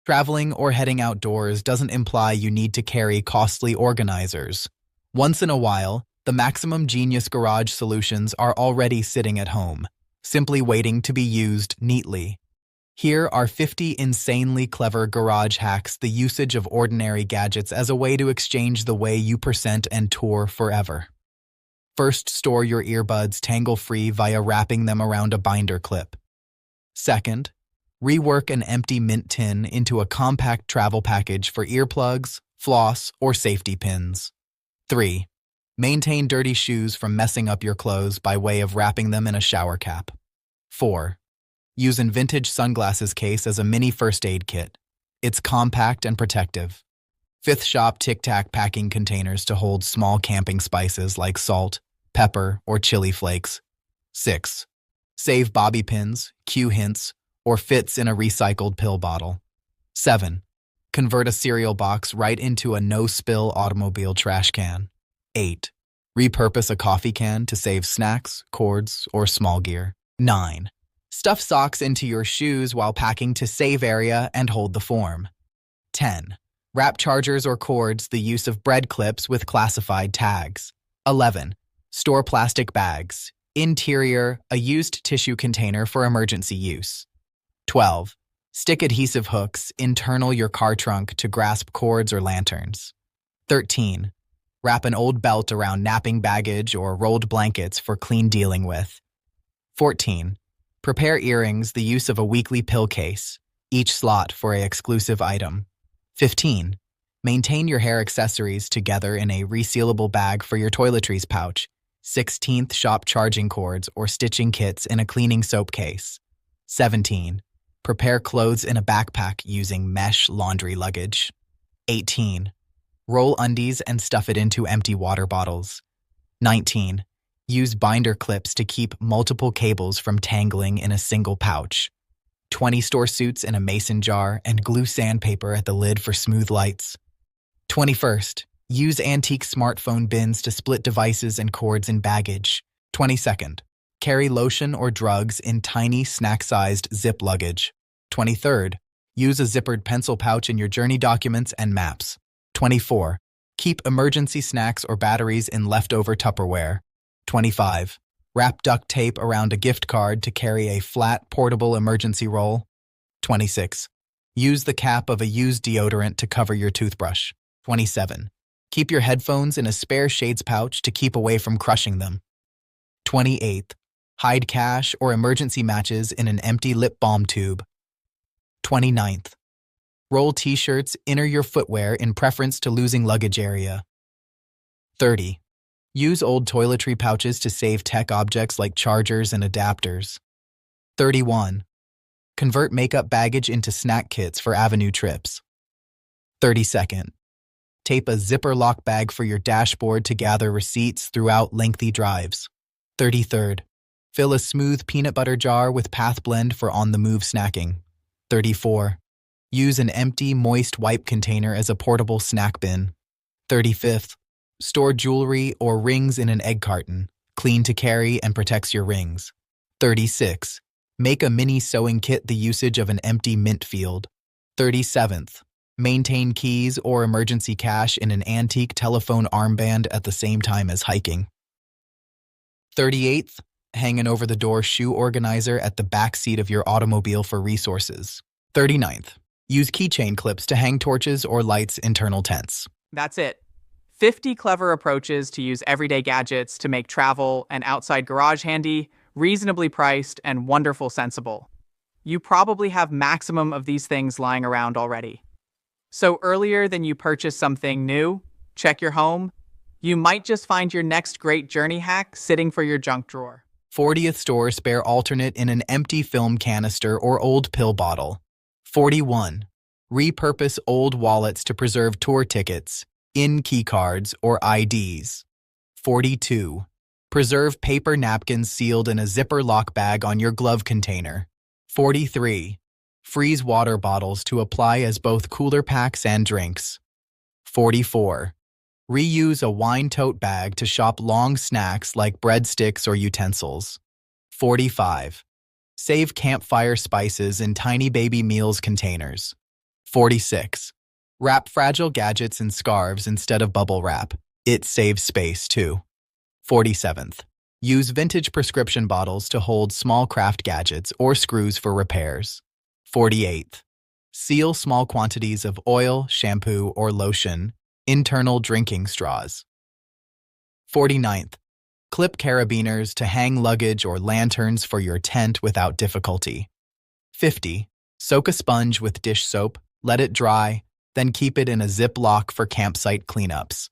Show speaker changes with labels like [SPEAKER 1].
[SPEAKER 1] Traveling or heading outdoors doesn't imply you need to carry costly organizers. Once in a while, the Maximum Genius garage solutions are already sitting at home, simply waiting to be used neatly. Here are 50 insanely clever garage hacks: the usage of ordinary gadgets as a way to exchange the way you present and tour forever. First, store your earbuds tangle-free via wrapping them around a binder clip. Second, rework an empty mint tin into a compact travel package for earplugs, floss, or safety pins. 3. Maintain dirty shoes from messing up your clothes by way of wrapping them in a shower cap. 4. Use a vintage sunglasses case as a mini first aid kit. It's compact and protective. 5th, shop Tic Tac packing containers to hold small camping spices like salt, pepper, or chili flakes. 6. Save bobby pins, cue hints, or fits in a recycled pill bottle. 7. Convert a cereal box right into a no-spill automobile trash can. 8. Repurpose a coffee can to save snacks, cords, or small gear. 9. Stuff socks into your shoes while packing to save area and hold the form. 10. Wrap chargers or cords, the use of bread clips with classified tags. 11. Store plastic bags. Interior, a used tissue container for emergency use. 12. Stick adhesive hooks, internal your car trunk to grasp cords or lanterns. 13. Wrap an old belt around napping baggage or rolled blankets for clean dealing with. 14. Prepare earrings, the use of a weekly pill case, each slot for an exclusive item. 15. Maintain your hair accessories together in a resealable bag for your toiletries pouch. 16th, shop charging cords or stitching kits in a cleaning soap case. 17. Prepare clothes in a backpack using mesh laundry luggage. 18. Roll undies and stuff it into empty water bottles. 19. Use binder clips to keep multiple cables from tangling in a single pouch. 20. Store suits in a mason jar and glue sandpaper at the lid for smooth lights. 21st. Use antique smartphone bins to split devices and cords in baggage. 22nd. Carry lotion or drugs in tiny, snack-sized zip luggage. 23rd. Use a zippered pencil pouch in your journey documents and maps. 24. Keep emergency snacks or batteries in leftover Tupperware. 25. Wrap duct tape around a gift card to carry a flat, portable emergency roll. 26. Use the cap of a used deodorant to cover your toothbrush. 27. Keep your headphones in a spare shades pouch to keep away from crushing them. 28th. Hide cash or emergency matches in an empty lip balm tube. 29th. Roll t-shirts inner your footwear in preference to losing luggage area. 30. Use old toiletry pouches to save tech objects like chargers and adapters. 31. Convert makeup baggage into snack kits for avenue trips. 32nd. Tape a zipper lock bag for your dashboard to gather receipts throughout lengthy drives. 33rd. Fill a smooth peanut butter jar with Path Blend for on-the-move snacking. 34. Use an empty, moist wipe container as a portable snack bin. 35th. Store jewelry or rings in an egg carton, clean to carry and protects your rings. 36. Make a mini sewing kit, the usage of an empty mint field. 37th. Maintain keys or emergency cash in an antique telephone armband at the same time as hiking. 38th. Hang an over-the-door shoe organizer at the back seat of your automobile for resources. 39th. Use keychain clips to hang torches or lights internal tents.
[SPEAKER 2] That's it. 50 clever approaches to use everyday gadgets to make travel and outside garage handy, reasonably priced, and wonderful sensible. You probably have maximum of these things lying around already. So earlier than you purchase something new, check your home. You might just find your next great journey hack sitting for your junk drawer.
[SPEAKER 1] 40th. Store spare alternate in an empty film canister or old pill bottle. 41. Repurpose old wallets to preserve tour tickets, in-key cards, or IDs. 42. Preserve paper napkins sealed in a zipper lock bag on your glove container. 43. Freeze water bottles to apply as both cooler packs and drinks. 44. Reuse a wine tote bag to shop long snacks like breadsticks or utensils. 45. Save campfire spices in tiny baby meals containers. 46. Wrap fragile gadgets in scarves instead of bubble wrap. It saves space too. 47th. Use vintage prescription bottles to hold small craft gadgets or screws for repairs. 48th. Seal small quantities of oil, shampoo, or lotion, internal drinking straws. 49th. Clip carabiners to hang luggage or lanterns for your tent without difficulty. 50. Soak a sponge with dish soap, let it dry, then keep it in a Ziploc for campsite cleanups.